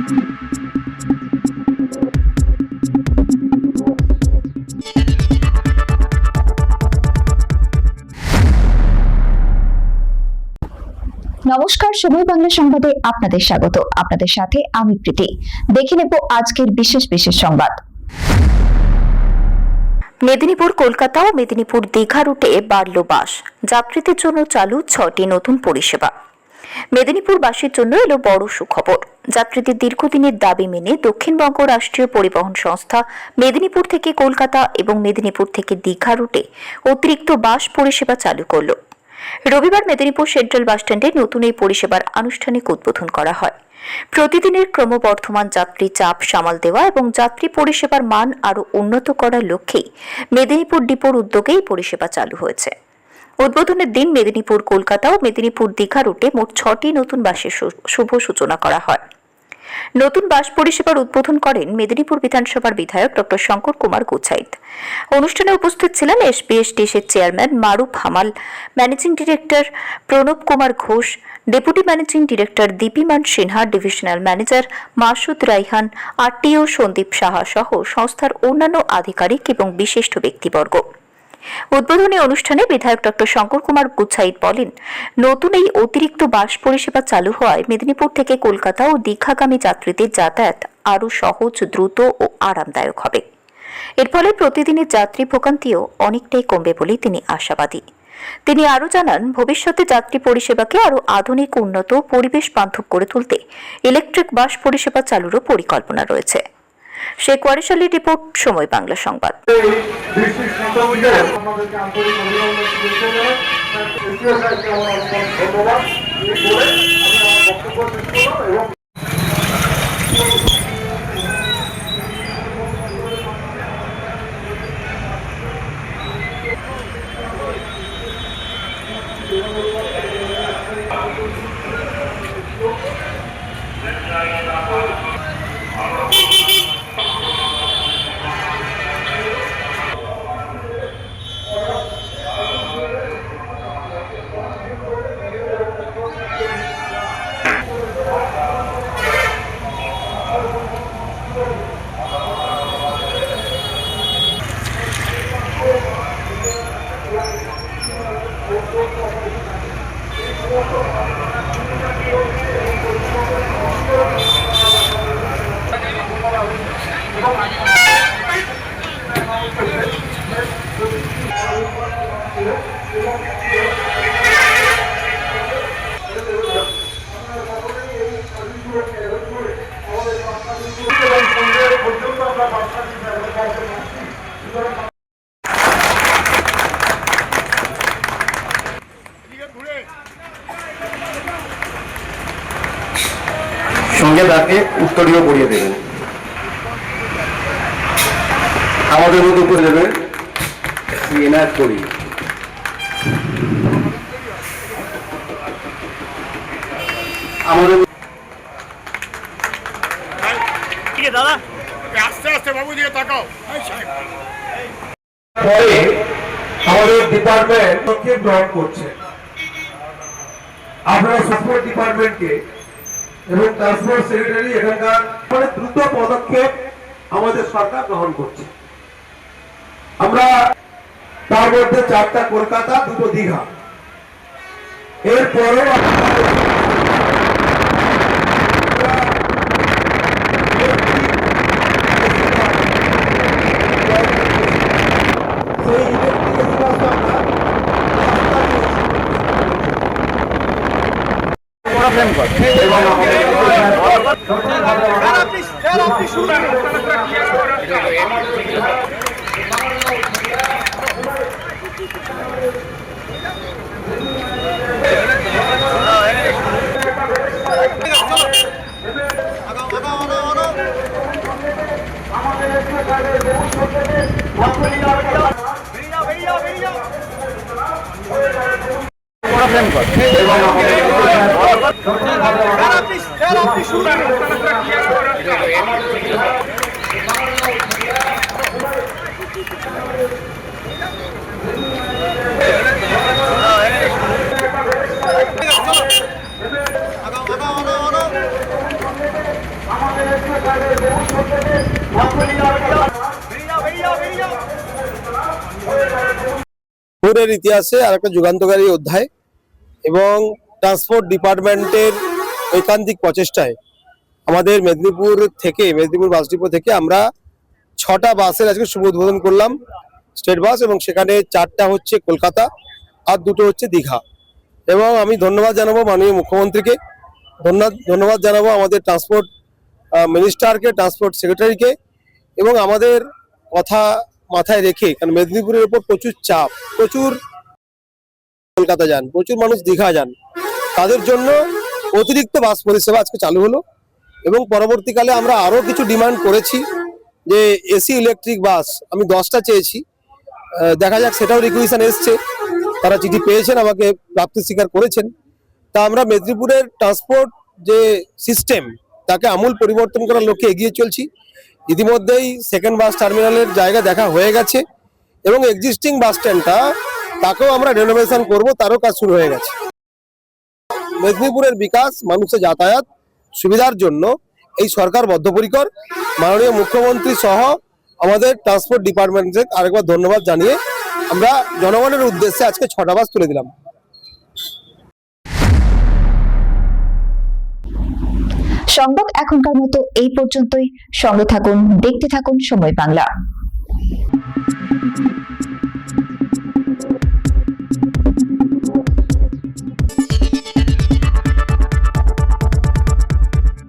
নমস্কার, সময় বাংলা সংবাদে আপনাদের স্বাগত। আপনাদের সাথে আমি প্রীতি। দেখে নেব আজকের বিশেষ সংবাদ। মেদিনীপুর কলকাতা ও মেদিনীপুর দীঘা রুটে বাড়ল বাস। যাত্রীদের জন্য চালু 6টি নতুন পরিষেবা। মেদিনীপুরবাসীর জন্য এলো বড় সুখবর। যাত্রীদের দীর্ঘদিনের দাবি মেনে দক্ষিণবঙ্গ রাষ্ট্রীয় পরিবহন সংস্থা মেদিনীপুর থেকে কলকাতা এবং মেদিনীপুর থেকে দীঘা রুটে অতিরিক্ত বাস পরিষেবা চালু করল। রবিবার মেদিনীপুর সেন্ট্রাল বাসস্ট্যান্ডে নতুন এই পরিষেবার আনুষ্ঠানিক উদ্বোধন করা হয়। প্রতিদিনের ক্রমবর্ধমান যাত্রী চাপ সামাল দেওয়া এবং যাত্রী পরিষেবার মান আরও উন্নত করার লক্ষ্যেই মেদিনীপুর ডিপোর উদ্যোগে এই পরিষেবা চালু হয়েছে। উদ্বোধনের দিন মেদিনীপুর কলকাতা ও মেদিনীপুর দীঘা রুটে মোট 6টি নতুন বাসের শুভ সূচনা করা হয়। নতুন বাস পরিষেবার উদ্বোধন করেন মেদিনীপুর বিধানসভার বিধায়ক ডক্টর শঙ্কর কুমার গুছাইত। অনুষ্ঠানে উপস্থিত ছিলেন এসবিএসটিসির chairman Maruf Hamal, managing director Pranab Kumar Ghosh, deputy managing director Dipiman Sinha, divisional manager Masud Raihan, RTO Sandip Saha সহ সংস্থার অন্যান্য আধিকারিক এবং বিশিষ্ট ব্যক্তিবর্গ। উদ্বোধনী অনুষ্ঠানে বিধায়ক ডক্টর শঙ্কর কুমার গুছাইত বলেন, নতুন এই অতিরিক্ত বাস পরিষেবা চালু হওয়ায় মেদিনীপুর থেকে কলকাতা ও দীঘাগামী যাত্রীদের যাতায়াত আরও সহজ, দ্রুত ও আরামদায়ক হবে। এর ফলে প্রতিদিনের যাত্রী ভোগান্তিও অনেকটাই কমবে বলে তিনি আশাবাদী। তিনি আরও জানান, ভবিষ্যতে যাত্রী পরিষেবাকে আরও আধুনিক, উন্নত, পরিবেশ বান্ধব করে তুলতে ইলেকট্রিক বাস পরিষেবা চালুরও পরিকল্পনা রয়েছে। শেখ ওয়ারিস আলীর রিপোর্ট, সময় বাংলা সংবাদ। সঙ্গে তাকে উত্তরীয় করিয়ে দেবেন। আমাদের মধ্যে করে দেবেন শ্রী এনায়েত করি। আমাদের দাদা আস্তে আস্তে বাবু দিয়ে তাকাও। পরে আমাদের ডিপার্টমেন্ট গ্রহণ করছে। আপনারা সাপোর্ট ডিপার্টমেন্টকে এবং ট্রান্সপোর্ট সেক্রেটারি এখানকার দ্রুত পদক্ষেপ আমাদের সরকার গ্রহণ করছে। আমরা তার মধ্যে 4টা কলকাতা, 2টো দীঘা, এরপরও মেদিনীপুরের ইতিহাসে আর একটা যুগান্তকারী অধ্যায় এবং ট্রান্সপোর্ট ডিপার্টমেন্টের ঐকান্তিক প্রচেষ্টায় আমাদের মেদিনীপুর বাস ডিপো থেকে আমরা 6টা বাসের আজকে শুভ উদ্বোধন করলাম, স্টেট বাস, এবং সেখানে 4টা হচ্ছে কলকাতা আর 2টো হচ্ছে দীঘা। এবং আমি ধন্যবাদ জানাবো মাননীয় মুখ্যমন্ত্রীকে, ধন্যবাদ জানাবো আমাদের ট্রান্সপোর্ট মিনিস্টারকে, ট্রান্সপোর্ট সেক্রেটারিকে, এবং আমাদের কথা মাথায় রেখে, কারণ মেদিনীপুরের উপর প্রচুর চাপ, প্রচুর কলকাতা যান, প্রচুর মানুষ দীঘা যান, তাদের জন্য অতিরিক্ত বাস পরিষেবা আজকে চালু হলো। এবং পরবর্তীকালে আমরা আরো কিছু ডিমান্ড করেছি যে এসি ইলেকট্রিক বাস আমি 10টা চেয়েছি, দেখা যাক সেটাও রিকুয়েশন এসছে, তারা চিঠি পেয়েছেন, আমাকে প্রাপ্তি স্বীকার করেছেন। তা আমরা মেদিনীপুরের ট্রান্সপোর্ট যে সিস্টেম তাকে আমূল পরিবর্তন করার লক্ষ্যে এগিয়ে চলছি। ইতিমধ্যেই সেকেন্ড বাস টার্মিনালের জায়গা দেখা হয়ে গেছে এবং এক্সিস্টিং বাস স্ট্যান্ডটা তাকেও আমরা রেনোভেশন করব, তারও কাজ শুরু হয়ে গেছে। মেদিনীপুরের বিকাশ, মানুষের যাতায়াত সুবিধার জন্য এই সরকার বদ্ধপরিকর। মাননীয় মুখ্যমন্ত্রী সহ আমাদের ট্রান্সপোর্ট ডিপার্টমেন্টকে আরেকবার ধন্যবাদ জানিয়ে আমরা জনগণের উদ্দেশ্যে আজকে 6টা বাস তুলে দিলাম। সংবাদ এখনকার মতো এই পর্যন্তই। সঙ্গে থাকুন, দেখতে থাকুন সময় বাংলা।